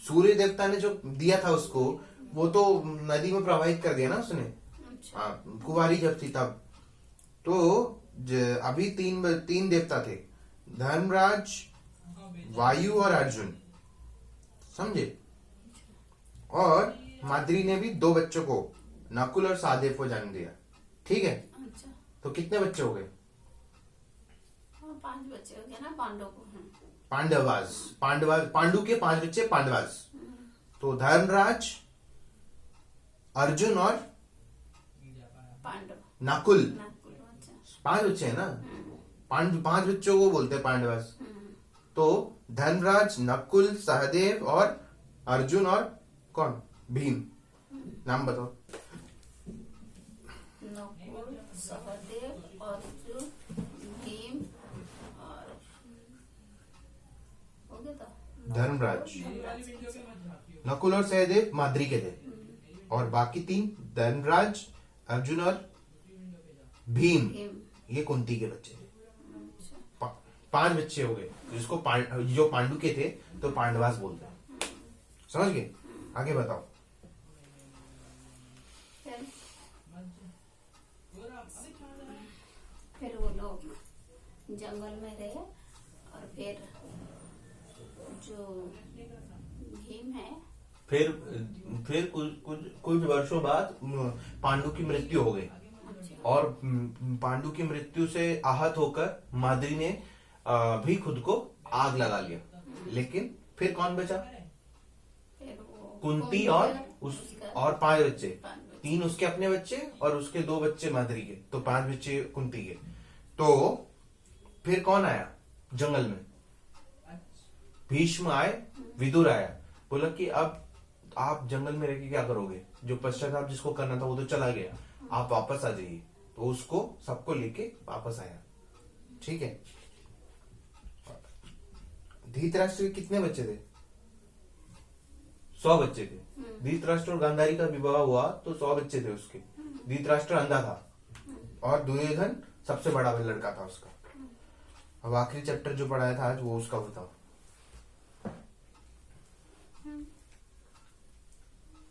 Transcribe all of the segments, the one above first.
सूर्य देवता ने जो दिया था उसको, वो तो नदी में प्रवाहित कर दिया ना उसने। अच्छा। कुंवारी जब थी तब। तो अभी तीन देवता थे, धर्मराज, वायु और अर्जुन, समझे। और माद्री ने भी 2 बच्चों को, नकुल और सहदेव को जन्म दिया। ठीक है, अच्छा। तो कितने बच्चे हो गए? हाँ, 5 बच्चे हो गए ना पांडव को। पांडु के 5 बच्चे पांडवास। तो धर्मराज, अर्जुन और पांडव, नकुल, नागपुर। अच्छा। 5 बच्चे हैं ना। 5 बच्चों को बोलते हैं पांडवास। तो धर्मराज, नकुल, सहदेव और अर्जुन और कौन? भीम। नाम बताओ। नकुल, सहदेव, अर्जुन, भीम और हो गया था धर्मराज, धर्मराज। नकुल और सहदेव माद्री के थे, और बाकी 3 धर्मराज, अर्जुन और भीम, भीम। ये कुंती के बच्चे थे। अच्छा। 5 बच्चे हो गए, जिसको जो पांडु के थे तो पांडवास बोलते हैं। समझ गए? आगे बताओ। फिर वो लोग जंगल में रहे, और फिर जो भीम है, फिर कुछ वर्षों बाद पांडु की मृत्यु हो गई, और पांडु की मृत्यु से आहत होकर माद्री ने भी खुद को आग लगा लिया। लेकिन फिर कौन बचा? फिर वो कुंती और उसका 5 बच्चे। 5 बच्चे। 3 उसके अपने बच्चे और उसके 2 बच्चे माद्री के, तो 5 बच्चे कुंती के। तो फिर कौन आया जंगल में? भीष्म आए, विदुर आया, बोला कि अब आप जंगल में रह के क्या करोगे? जो पश्चाताप जिसको करना था वो तो चला गया, आप वापस आ जाइए। तो उसको सबको लेके वापस आया। ठीक है। धृतराष्ट्र के कितने बच्चे थे? 100 बच्चे थे। धृतराष्ट्र और गांधारी का विवाह हुआ तो 100 बच्चे थे उसके। धृतराष्ट्र अंधा था, और दुर्योधन सबसे बड़ा लड़का था उसका। अब आखिरी चैप्टर जो पढ़ाया था आज, वो उसका बताओ।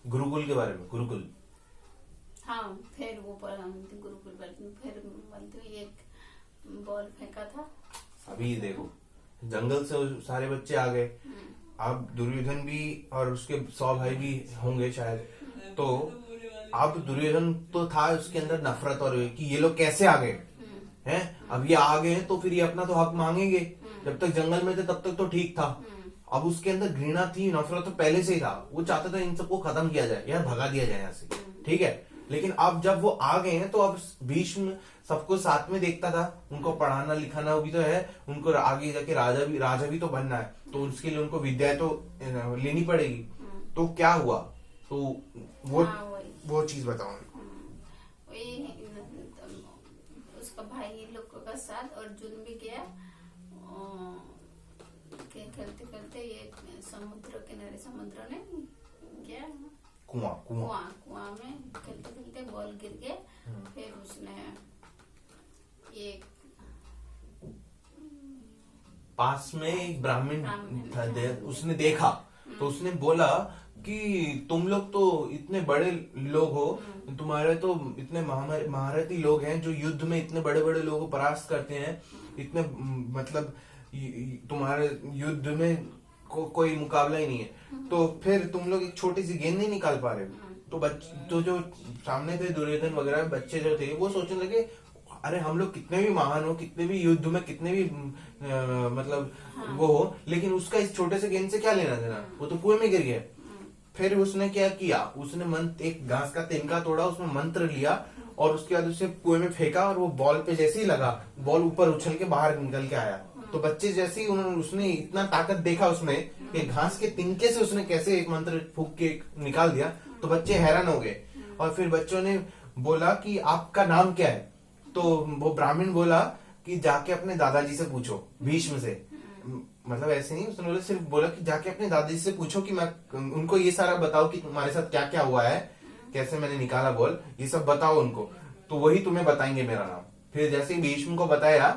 गुरुकुल के बारे में। गुरुकुल, हाँ, फिर वो गुरुकुल फिर बोलते एक बॉल फेंका था। अभी देखो, जंगल से सारे बच्चे आ गए। अब दुर्योधन भी और उसके 100 भाई भी होंगे शायद। तो अब दुर्योधन तो था, उसके अंदर नफरत और कि ये लोग कैसे आ गए हैं। अब ये आ गए हैं तो फिर ये अपना तो हक मांगेंगे। जब तक जंगल में थे तब तक तो ठीक था। अब उसके अंदर घृणा थी, नफरत तो पहले से ही था। वो चाहता था इन सबको खत्म किया जाए, यार भगा दिया जाए यहाँ से। ठीक है। लेकिन अब जब वो आ गए हैं तो अब भीष्म सबको साथ में देखता था, उनको पढ़ाना लिखाना भी तो है, उनको आगे जाके राजा भी तो बनना है, तो उसके लिए उनको विद्या तो लेनी पड़ेगी। तो क्या हुआ? तो वो चीज बताओ। उसका भाई लोग का साथ अर्जुन भी गया। खेलते खेलते ये समुद्र किनारे, समुद्र ने क्या कुआं में खेलते खेलते बॉल गिर गया। फिर उसने एक पास में एक ब्राह्मण था, उसने देखा तो उसने बोला कि तुम लोग तो इतने बड़े लोग हो, तुम्हारे तो इतने महारथी लोग हैं जो युद्ध में इतने बड़े बड़े लोगों को परास्त करते हैं, इतने मतलब तुम्हारे युद्ध में कोई मुकाबला ही नहीं है। तो फिर तुम लोग एक छोटी सी गेंद नहीं निकाल पा रहे हो। तो जो सामने थे दुर्योधन वगैरह बच्चे जो थे, वो सोचने लगे अरे हम लोग कितने भी महान हो, कितने भी युद्ध में कितने भी मतलब वो हो, लेकिन उसका इस छोटे से गेंद से क्या लेना देना, वो तो कुएं में गिर गया। फिर उसने क्या किया, उसने एक घास का तिनका तोड़ा, उसमें मंत्र लिया और उसके बाद उसे कुएं में फेंका, और वो बॉल पे जैसे ही लगा, बॉल ऊपर उछल के बाहर निकल के आया। तो बच्चे जैसे ही उसने इतना ताकत देखा उसमें कि घास के तिनके से उसने कैसे एक मंत्र फूंक के निकाल दिया, तो बच्चे हैरान हो गए। और फिर बच्चों ने बोला कि आपका नाम क्या है? तो वो ब्राह्मण बोला कि जाके अपने दादाजी से पूछो, भीष्म से। मतलब ऐसे नहीं, उसने सिर्फ बोला कि जाके अपने दादाजी से पूछो कि मैं उनको ये सारा बताओ कि तुम्हारे साथ क्या क्या हुआ है, कैसे मैंने निकाला बॉल, ये सब बताओ उनको, तो वही तुम्हें बताएंगे मेरा नाम। फिर जैसे ही भीष्म को बताया,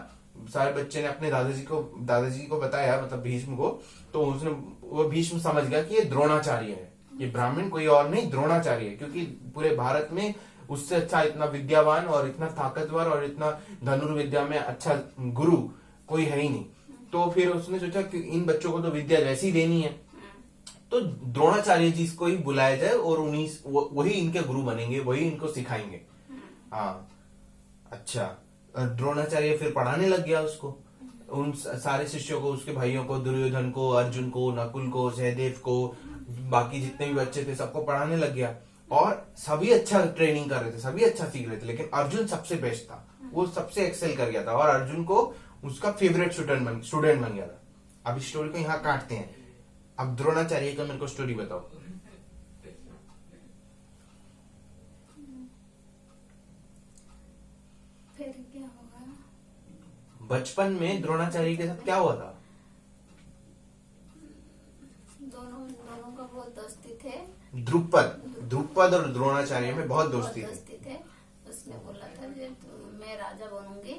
सारे बच्चे ने अपने दादाजी को बताया, मतलब भीष्म को, तो वो भीष्म समझ गया कि ये द्रोणाचार्य है, ये ब्राह्मण कोई और नहीं द्रोणाचार्य है, क्योंकि पूरे भारत में उससे अच्छा इतना विद्यावान और इतना ताकतवर और इतना धनुर्विद्या में अच्छा गुरु कोई है ही नहीं। तो फिर उसने सोचा कि इन बच्चों को तो विद्या वैसी देनी है, तो द्रोणाचार्य जी को ही बुलाया जाए और वही इनके गुरु बनेंगे, वही इनको सिखाएंगे। हाँ, अच्छा, द्रोणाचार्य फिर पढ़ाने लग गया उसको, उन सारे शिष्यों को, उसके भाइयों को, दुर्योधन को, अर्जुन को, नकुल को, सहदेव को, बाकी जितने भी बच्चे थे सबको पढ़ाने लग गया। और सभी अच्छा ट्रेनिंग कर रहे थे, सभी अच्छा सीख रहे थे, लेकिन अर्जुन सबसे बेस्ट था, वो सबसे एक्सेल कर गया था और अर्जुन को उसका फेवरेट स्टूडेंट बन गया था। अब इस स्टोरी को यहाँ काटते हैं। अब द्रोणाचार्य का मेरे को स्टोरी बताओ। फिर क्या होगा? बचपन में द्रोणाचार्य के साथ क्या हुआ था? दोनों का बहुत दोस्ती थे। द्रुपद और द्रोणाचार्य में बहुत दोस्ती थे। उसने बोला था मैं राजा बनूंगी,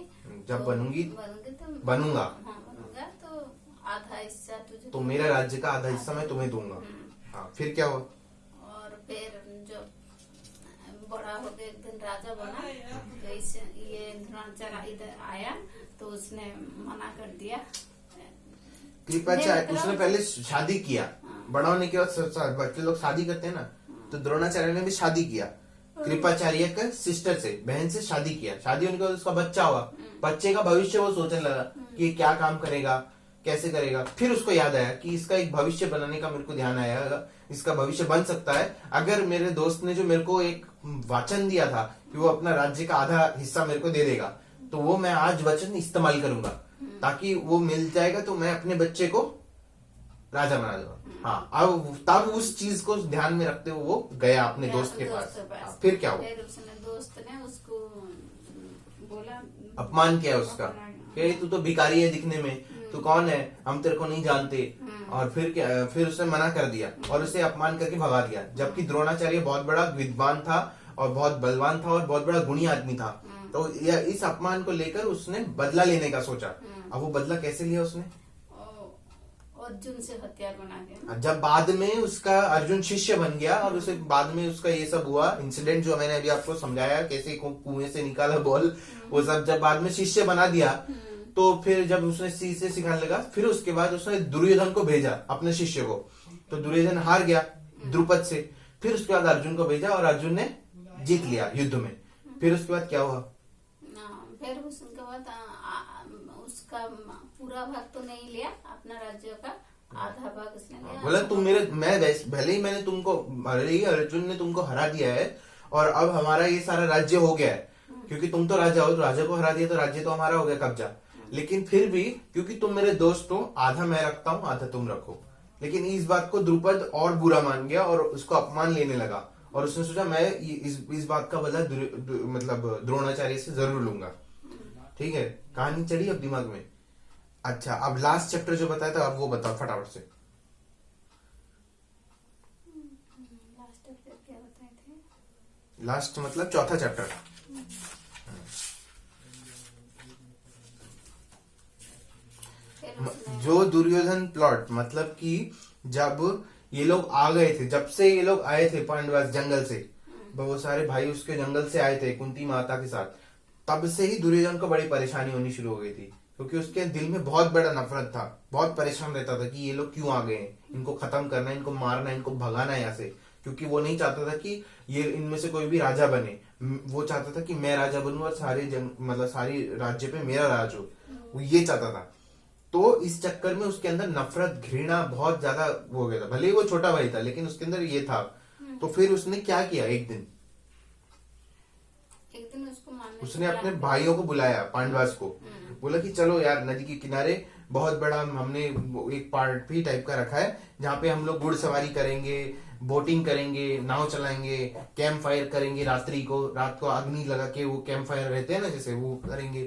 जब तो बनूंगी तो बनूंगा, बनूंगा तो आधा हिस्सा तुझे, तो मेरे राज्य का आधा हिस्सा मैं तुम्हें दूंगा। हाँ, फिर क्या हुआ? और फिर जो बड़ा हो गया, एक दिन राजा बना, तो ये द्रोणाचार्य इधर आया तो उसने मना कर दिया। कृपाचार्य उसने पहले शादी किया, बड़ा होने के बाद बच्चे लोग शादी करते हैं ना, तो द्रोणाचार्य ने भी शादी किया, कृपाचार्य के सिस्टर से, बहन से शादी किया। शादी होने के बाद उसका बच्चा हुआ, बच्चे का भविष्य वो सोचने लगा कि क्या काम करेगा, कैसे करेगा। फिर उसको याद आया कि इसका एक भविष्य बनाने का मेरे को ध्यान आया, इसका भविष्य बन सकता है अगर मेरे दोस्त ने जो मेरे को एक वचन दिया था कि वो अपना राज्य का आधा हिस्सा मेरे को दे देगा, तो वो मैं आज वचन इस्तेमाल करूंगा, ताकि वो मिल जाएगा तो मैं अपने बच्चे को राजा बना दूंगा। हाँ, अब तब उस चीज को ध्यान में रखते हुए वो गया अपने दोस्त के पास। हाँ, फिर क्या हुआ? फिर उसने दोस्त ने उसको बोला, अपमान किया उसका कि तू तो भिखारी है दिखने में, तू कौन है, हम तेरे को नहीं जानते। और फिर क्या, फिर उसने मना कर दिया और उसे अपमान करके भगा दिया। जबकि द्रोणाचार्य बहुत बड़ा विद्वान था और बहुत बलवान था और बहुत बड़ा गुणी आदमी था, तो इस अपमान को लेकर उसने बदला लेने का सोचा। अब वो बदला कैसे लिया उसने? अर्जुन से हथियार बना के। जब बाद में उसका अर्जुन शिष्य बन गया और उसे बाद में उसका ये सब हुआ इंसिडेंट जो मैंने अभी आपको समझाया, कैसे कुएं से निकाला बॉल, वो सब जब बाद में शिष्य बना दिया, तो फिर जब उसने से सिखाने लगा, फिर उसके बाद उसने दुर्योधन को भेजा अपने शिष्य को, तो दुर्योधन हार गया द्रुपद से। फिर उसके बाद अर्जुन को भेजा और अर्जुन ने जीत लिया युद्ध में। फिर उसके बाद क्या हुआ? फिर उसके बाद उसका पूरा भाग तो नहीं लिया, अपना राज्य का आधा भाग उसने लिया। बोला भले ही मैंने तुमको, भले ही अर्जुन ने तुमको हरा दिया है और अब हमारा ये सारा राज्य हो गया है, क्योंकि तुम तो राजा हो, तो राजा को हरा दिया तो राज्य तो हमारा हो गया कब्जा, लेकिन फिर भी क्योंकि तुम मेरे दोस्त हो, आधा मैं रखता हूँ आधा तुम रखो। लेकिन इस बात को द्रुपद और बुरा मान गया और उसको अपमान लेने लगा और उसने सोचा मैं इस बात का बदला मतलब द्रोणाचार्य से जरूर लूंगा। ठीक है, कहानी चली अब दिमाग में। अच्छा, अब लास्ट चैप्टर जो बताया था अब वो बताओ फटाफट से। लास्ट चैप्टर क्या बताए थे? लास्ट मतलब चौथा चैप्टर। जो दुर्योधन प्लॉट, मतलब कि जब ये लोग आ गए थे, जब से ये लोग आए थे पांडवास जंगल से, बहुत सारे भाई उसके जंगल से आए थे कुंती माता के साथ, तब से ही दुर्योधन को बड़ी परेशानी होनी शुरू हो गई थी, क्योंकि उसके दिल में बहुत बड़ा नफरत था, बहुत परेशान रहता था कि ये लोग क्यों आ गए, इनको खत्म करना, इनको मारना, इनको भगाना यहाँ से, क्योंकि वो नहीं चाहता था कि ये इनमें से कोई भी राजा बने। वो चाहता था कि मैं राजा बनूं और मतलब सारी राज्य पे मेरा राज हो, वो ये चाहता था। तो इस चक्कर में उसके अंदर नफरत, घृणा बहुत ज्यादा हो गया था। भले ही वो छोटा भाई था लेकिन उसके अंदर ये था। तो फिर उसने क्या किया, एक दिन उसने अपने भाइयों को बुलाया, पांडवास को, बोला कि चलो यार नदी के किनारे बहुत बड़ा हमने एक पार्टी टाइप का रखा है जहाँ पे हम लोग घुड़सवारी करेंगे, बोटिंग करेंगे, नाव चलाएंगे, कैंप फायर करेंगे, रात को अग्नि लगा के वो कैंप फायर रहते हैं ना जैसे, वो करेंगे।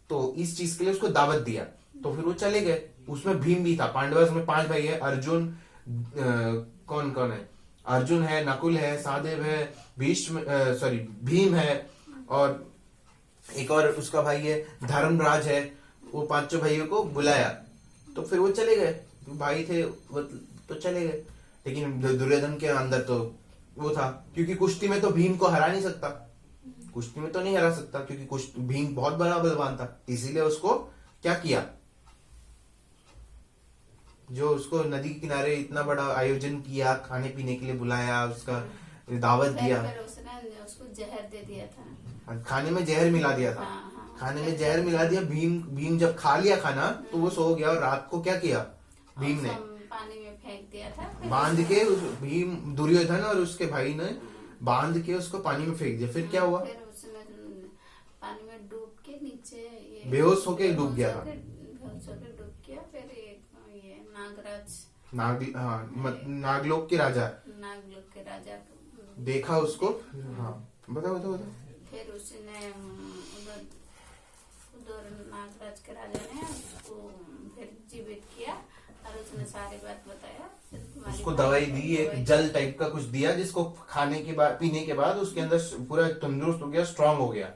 तो इस चीज के लिए उसको दावत दिया, तो फिर वो चले गए। उसमें भीम भी था। पांडवास में 5 भाई है, अर्जुन कौन कौन है, अर्जुन है, नकुल है, सहदेव है, भीम है और एक और उसका भाई है धर्मराज है वो 5 भाइयों को बुलाया, तो फिर वो चले गए, भाई थे वो तो चले गए। लेकिन दुर्योधन के अंदर तो वो था, क्योंकि कुश्ती में तो भीम को हरा नहीं सकता, कुश्ती में तो नहीं हरा सकता, क्योंकि भीम बहुत बड़ा बलवान था। इसीलिए उसको क्या किया, जो उसको नदी के किनारे इतना बड़ा आयोजन किया, खाने पीने के लिए बुलाया, उसका दावत दिया, फिर उसने उसको जहर दे दिया था, खाने में जहर मिला दिया था। हाँ, खाने में जहर मिला दिया। भीम जब खा लिया खाना तो वो सो गया, और रात को क्या किया भीम ने, पानी में फेंक दिया था, बांध के भीम दुर्योधन और उसके भाई ने बांध के उसको पानी में फेंक दिया। फिर क्या हुआ, फिर उसने पानी में डूब के नीचे ये बेहोश होके डूब गया था। बेहोश होके डूब गया। फिर ये नागराज नागलोक के राजा नागलोक के राजा देखा उसको। हाँ बताओ। फिर उसने उधर उधर नागराज के राजा ने उसको फिर जीवित किया और उसने सारी बात बताया। फिर तुम्हारी उसको दवाई दी, एक जल टाइप का कुछ दिया, जिसको खाने के बाद पीने के बाद उसके अंदर पूरा तंदुरुस्त हो गया, स्ट्रांग हो गया।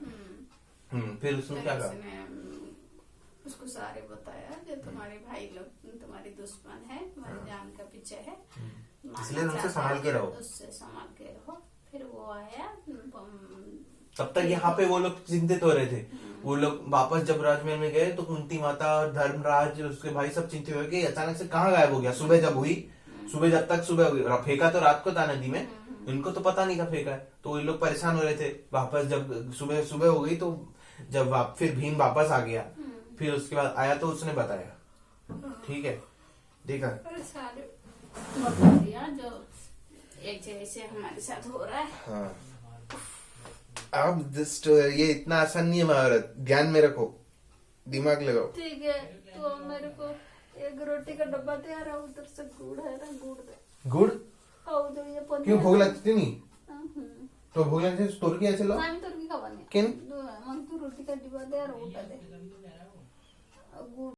फिर उसने क्या कहा, उसको सारे बताया कि तुम्हारे भाई लोग तुम्हारी दुश्मन है, तुम्हारी जान का पीछे है, इसलिए उनसे संभाल के रहो, उससे संभाल के रहो। फिर वो आया, तब तक यहाँ पे वो लोग चिंतित हो रहे थे। वो लोग वापस जब राजमहल में गए तो कुंती माता और धर्मराज उसके भाई सब चिंतित हुए कि अचानक से कहाँ गायब हो गया। सुबह जब हुई, जब तक सुबह हुई, फेंका तो रात को था नदी में, इनको तो पता नहीं था फेंका है, तो ये लोग परेशान हो रहे थे। वापस जब सुबह हो गई तो जब फिर भीम वापस आ गया, फिर उसके बाद आया तो उसने बताया, ठीक है, देखा सारे बता दिया जो एक जैसे हमारे साथ हो रहा है। हाँ, अब जस्ट ये इतना आसान नहीं है महाभारत, ध्यान में रखो, दिमाग लगाओ। ठीक है, तो मेरे को एक रोटी का डब्बा दे रहा, उधर से गुड़ है ना, गुड़ दे। गुड़ और उधर ये पनीर क्यों भोग लगती थी नहीं, हम्म। तो भोग लगती थी तोड़ के ऐसे लो, आम्ही तर मी खावा नाही केन मग तू रोटी का डब्बा दे और उठा दे गुड़